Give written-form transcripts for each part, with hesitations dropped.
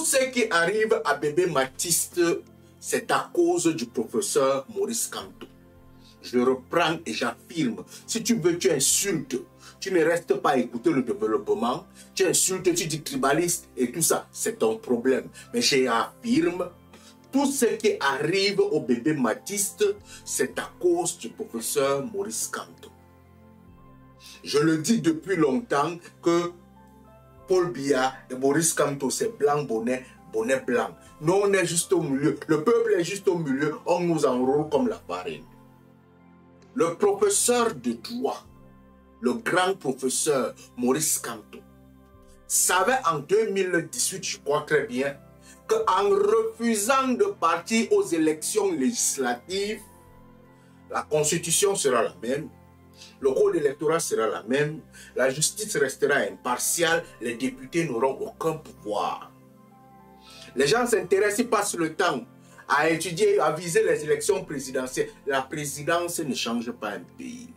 ce qui arrive à bébé Mathiste, c'est à cause du professeur Maurice Kamto. Je reprends et j'affirme, si tu veux, tu insultes. Tu ne restes pas à écouter le développement. Tu insultes, tu dis tribaliste et tout ça. C'est ton problème. Mais j'affirme, tout ce qui arrive au bébé Mathiste, c'est à cause du professeur Maurice Kamto. Je le dis depuis longtemps que Paul Biya et Maurice Kamto, c'est blanc, bonnet, bonnet blanc. Nous, on est juste au milieu. Le peuple est juste au milieu. On nous enroule comme la farine. Le professeur de droit, le grand professeur Maurice Kamto, savait en 2018, je crois très bien, qu'en refusant de partir aux élections législatives, la constitution sera la même, le code électoral sera la même, la justice restera impartiale, les députés n'auront aucun pouvoir. Les gens s'intéressent, ils passent le temps à étudier, à viser les élections présidentielles. La présidence ne change pas un pays.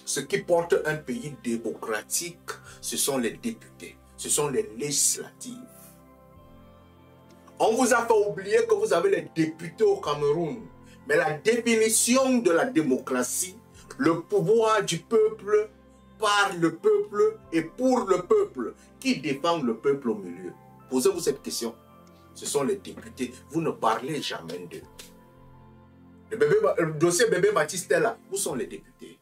Ce qui porte un pays démocratique, ce sont les députés, ce sont les législatives. On vous a fait oublier que vous avez les députés au Cameroun. Mais la définition de la démocratie, le pouvoir du peuple, par le peuple et pour le peuple, qui défend le peuple au milieu. Posez-vous cette question. Ce sont les députés. Vous ne parlez jamais d'eux. Le dossier bébé Mathiste est là. Où sont les députés?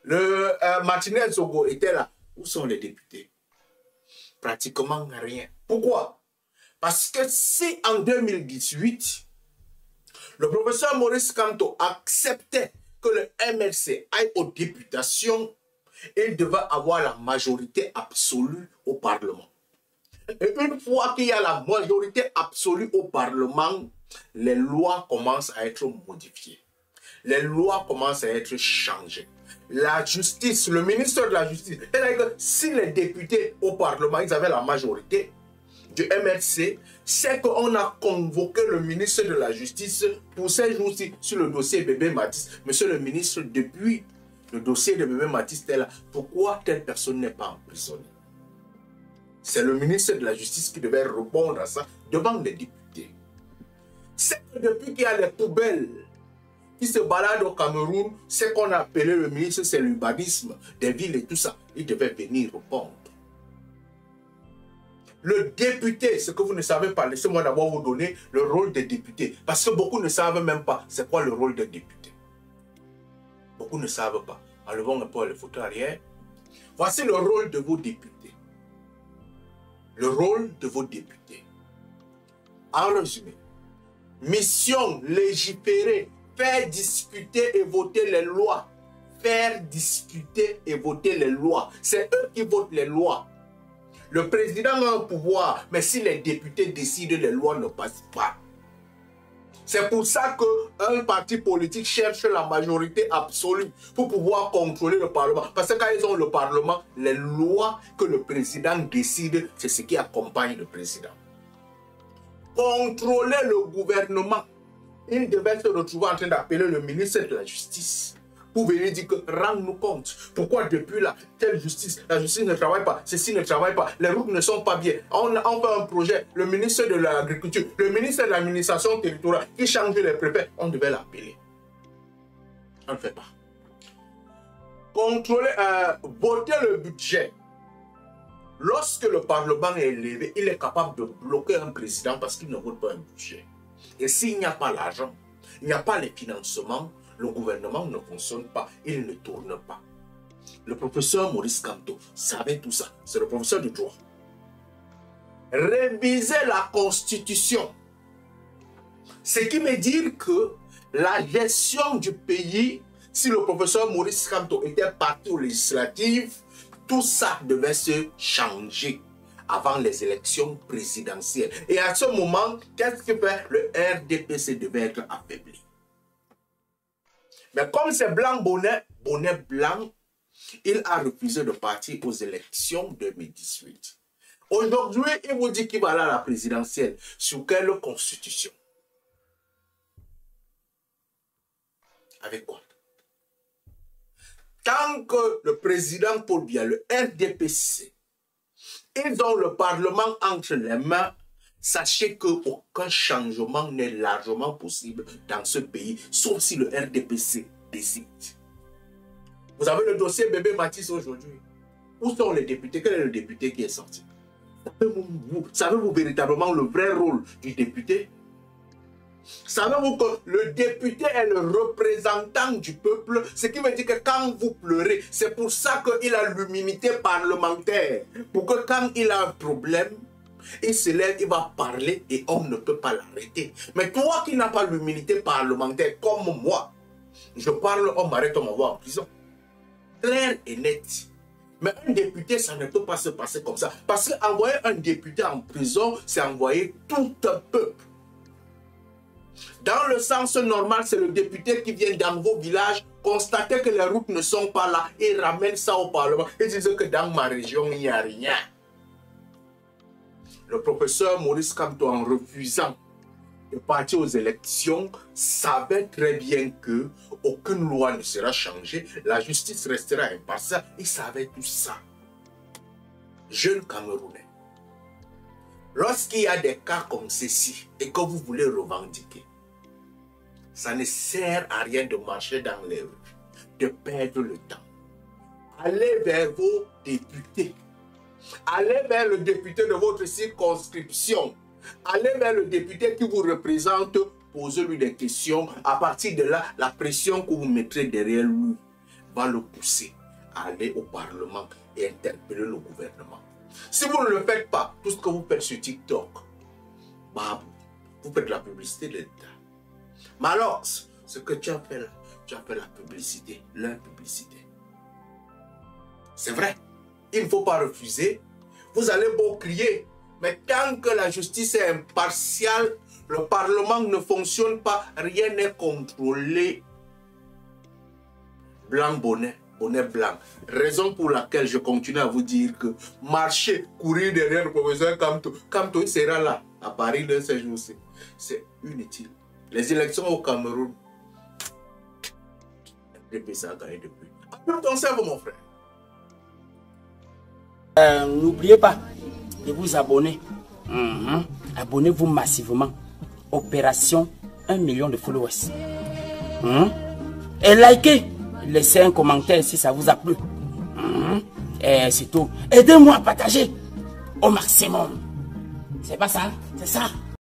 Le Martinez Zogo était là. Où sont les députés? Pratiquement rien. Pourquoi? Parce que si en 2018, le professeur Maurice Kamto acceptait que le MLC aille aux députations, il devait avoir la majorité absolue au Parlement. Et une fois qu'il y a la majorité absolue au Parlement, les lois commencent à être modifiées. Les lois commencent à être changées. La justice, le ministre de la Justice, c'est-à-dire que si les députés au Parlement, ils avaient la majorité du MLC, c'est qu'on a convoqué le ministre de la Justice pour ces jours-ci sur le dossier bébé Mathiste. Monsieur le ministre, depuis le dossier de bébé Mathiste est là, pourquoi telle personne n'est pas emprisonnée? C'est le ministre de la Justice qui devait répondre à ça devant les députés. C'est que depuis qu'il y a les poubelles qui se baladent au Cameroun, c'est qu'on a appelé le ministre, c'est l'urbanisme des villes et tout ça. Il devait venir répondre. Le député, ce que vous ne savez pas, laissez-moi d'abord vous donner le rôle des députés. Parce que beaucoup ne savent même pas c'est quoi le rôle des députés. Beaucoup ne savent pas. Enlevons un peu les photos arrière. Voici le rôle de vos députés. Le rôle de vos députés. En résumé, mission, légiférer, faire discuter et voter les lois. Faire discuter et voter les lois. C'est eux qui votent les lois. Le président a un pouvoir, mais si les députés décident, les lois ne passent pas. C'est pour ça qu'un parti politique cherche la majorité absolue pour pouvoir contrôler le Parlement. Parce que quand ils ont le Parlement, les lois que le président décide, c'est ce qui accompagne le président. Contrôler le gouvernement. Il devait se retrouver en train d'appeler le ministre de la Justice pour venir dire que rends-nous compte. Pourquoi depuis là, telle justice, la justice ne travaille pas, ceci ne travaille pas, les routes ne sont pas bien. On fait un projet, le ministre de l'Agriculture, le ministre de l'Administration territoriale qui change les préfets, on devait l'appeler. On ne fait pas. Contrôler, voter le budget. Lorsque le Parlement est élevé, il est capable de bloquer un président parce qu'il ne vote pas un budget. Et s'il n'y a pas l'argent, il n'y a pas les financements, le gouvernement ne fonctionne pas, il ne tourne pas. Le professeur Maurice Kamto savait tout ça. C'est le professeur du droit. Réviser la Constitution. Ce qui veut dire que la gestion du pays, si le professeur Maurice Kamto était parti aux législatives, tout ça devait se changer avant les élections présidentielles. Et à ce moment, qu'est-ce que fait le RDPC devait être affaibli? Mais comme c'est blanc bonnet, bonnet blanc, il a refusé de partir aux élections 2018. Aujourd'hui, il vous dit qu'il va aller à la présidentielle. Sur quelle constitution? Avec quoi? Tant que le président Paul Biya, le RDPC, Ils ont le Parlement entre les mains. Sachez qu'aucun changement n'est largement possible dans ce pays, sauf si le RDPC décide. Vous avez le dossier bébé Mathis aujourd'hui. Où sont les députés? Quel est le député qui est sorti? Savez-vous véritablement le vrai rôle du député? Savez-vous que le député est le représentant du peuple? Ce qui veut dire que quand vous pleurez, c'est pour ça qu'il a l'immunité parlementaire. Pour que quand il a un problème, il se lève, il va parler et on ne peut pas l'arrêter. Mais toi qui n'as pas l'immunité parlementaire comme moi, je parle, on m'arrête, on m'envoie en prison. Clair et net. Mais un député, ça ne peut pas se passer comme ça. Parce qu'envoyer un député en prison, c'est envoyer tout un peuple. Dans le sens normal, c'est le député qui vient dans vos villages constater que les routes ne sont pas là et ramène ça au Parlement. Et disent que dans ma région, il n'y a rien. Le professeur Maurice Kamto, en refusant de partir aux élections, savait très bien que aucune loi ne sera changée, la justice restera impartiale. Il savait tout ça. Jeune Camerounais, lorsqu'il y a des cas comme ceci et que vous voulez revendiquer, ça ne sert à rien de marcher dans les rues, de perdre le temps. Allez vers vos députés. Allez vers le député de votre circonscription. Allez vers le député qui vous représente. Posez-lui des questions. À partir de là, la pression que vous mettrez derrière lui va le pousser à aller au Parlement et interpeller le gouvernement. Si vous ne le faites pas, tout ce que vous faites sur TikTok, bah, vous faites la publicité de l'État. Mais alors, ce que tu as fait là, tu as fait la publicité, leur publicité. C'est vrai, il ne faut pas refuser. Vous allez beau crier, mais tant que la justice est impartiale, le Parlement ne fonctionne pas, rien n'est contrôlé. Blanc bonnet, bonnet blanc. Raison pour laquelle je continue à vous dire que marcher, courir derrière le professeur Kamto, Kamto il sera là, à Paris de ces jours-ci. C'est inutile. Les élections au Cameroun, le RDPC a gagné depuis. Appelle ton cerveau, mon frère. N'oubliez pas de vous abonner. Abonnez-vous massivement. Opération 1 million de followers. Et likez. Laissez un commentaire si ça vous a plu. Et c'est tout. Aidez-moi à partager au maximum. C'est pas ça? C'est ça.